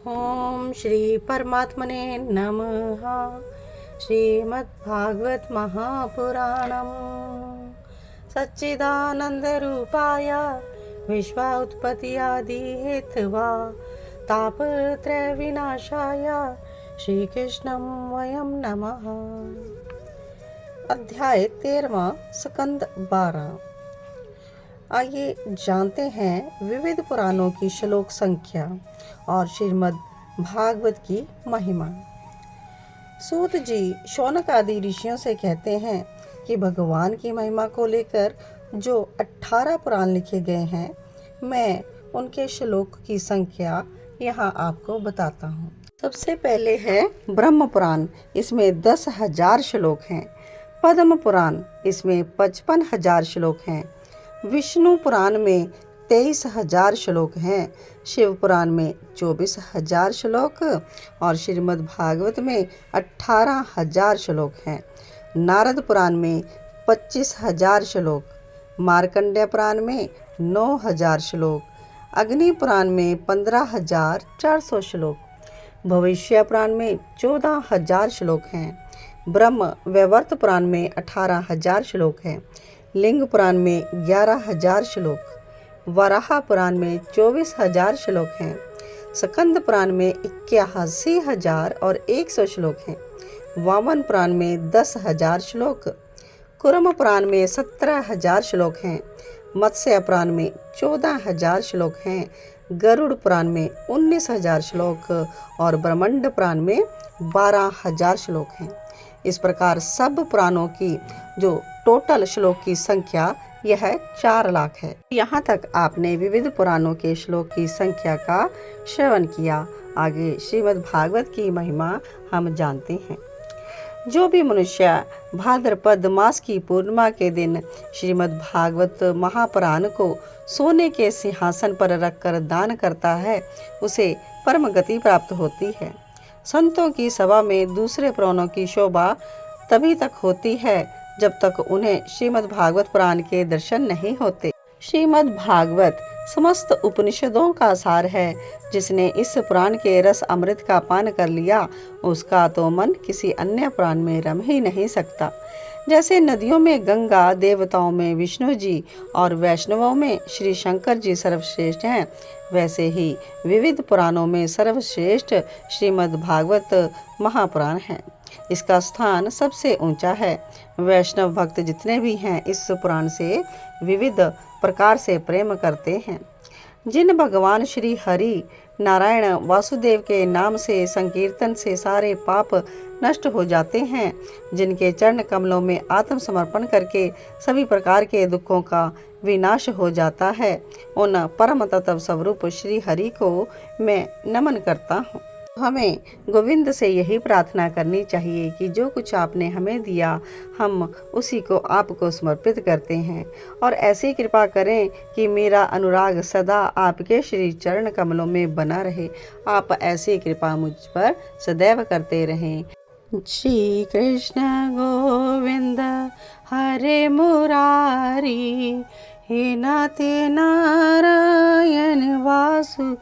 ओम श्री परमात्मने नमः। श्रीमद्भागवत महापुराणम। सच्चिदानंदरूपाय विश्वोत्पत्त्यादि हेतवा तापत्रय विनाशाय श्रीकृष्णं वयं नमः। अध्याय 13 स्कंद 12। आइए जानते हैं विविध पुराणों की श्लोक संख्या और श्रीमद् भागवत की महिमा। सूत जी शौनक आदि ऋषियों से कहते हैं कि भगवान की महिमा को लेकर जो 18 पुराण लिखे गए हैं, मैं उनके श्लोक की संख्या यहाँ आपको बताता हूँ। सबसे पहले है ब्रह्म पुराण, इसमें 10,000 श्लोक हैं। पद्म पुराण, इसमें 55,000 श्लोक हैं। विष्णु पुराण में 23,000 श्लोक हैं। शिव पुराण में 24,000 श्लोक और श्रीमद् भागवत में 18,000 श्लोक हैं। नारद पुराण में 25,000 श्लोक, मार्कंडेय पुराण में 9,000 श्लोक, अग्नि पुराण में 15,400 श्लोक, भविष्य पुराण में 14,000 श्लोक हैं। ब्रह्म वैवर्त पुराण में 18,000 श्लोक हैं। लिंग पुराण में 11,000 श्लोक, वराह पुराण में 24,000 श्लोक हैं। स्कंद पुराण में 81,100 श्लोक हैं। वामन पुराण में 10,000 श्लोक, कुर्म पुराण में 17,000 श्लोक हैं। मत्स्य पुराण में 14,000 श्लोक हैं। गरुड़ पुराण में 19,000 श्लोक और ब्रह्मांड पुराण में 12,000 श्लोक हैं। इस प्रकार सब पुराणों की जो टोटल श्लोक की संख्या यह 4 लाख है। यहाँ तक आपने विविध पुराणों के श्लोक की संख्या का श्रवण किया। आगे श्रीमद् भागवत की महिमा हम जानते हैं। जो भी मनुष्य भाद्रपद मास की पूर्णिमा के दिन श्रीमद् भागवत महापुराण को सोने के सिंहासन पर रखकर दान करता है, उसे परम गति प्राप्त होती है। संतों की सभा में दूसरे पुराणों की शोभा तभी तक होती है जब तक उन्हें श्रीमद् भागवत पुराण के दर्शन नहीं होते। श्रीमद् भागवत समस्त उपनिषदों का सार है। जिसने इस पुराण के रस अमृत का पान कर लिया, उसका तो मन किसी अन्य पुराण में रम ही नहीं सकता। जैसे नदियों में गंगा, देवताओं में विष्णु जी और वैष्णवों में श्री शंकर जी सर्वश्रेष्ठ हैं, वैसे ही विविध पुराणों में सर्वश्रेष्ठ श्रीमद् भागवत महापुराण है। इसका स्थान सबसे ऊंचा है। वैष्णव भक्त जितने भी हैं इस पुराण से विविध प्रकार से प्रेम करते हैं। जिन भगवान श्री हरि नारायण वासुदेव के नाम से संकीर्तन से सारे पाप नष्ट हो जाते हैं, जिनके चरण कमलों में आत्मसमर्पण करके सभी प्रकार के दुखों का विनाश हो जाता है, उन परम तत्व स्वरूप श्री हरि को मैं नमन करता हूँ। हमें गोविंद से यही प्रार्थना करनी चाहिए कि जो कुछ आपने हमें दिया, हम उसी को आपको समर्पित करते हैं और ऐसी कृपा करें कि मेरा अनुराग सदा आपके श्री चरण कमलों में बना रहे। आप ऐसी कृपा मुझ पर सदैव करते रहें। श्री कृष्ण गोविंद हरे मुरारी, हे नाथ नारायण वासुदेवा।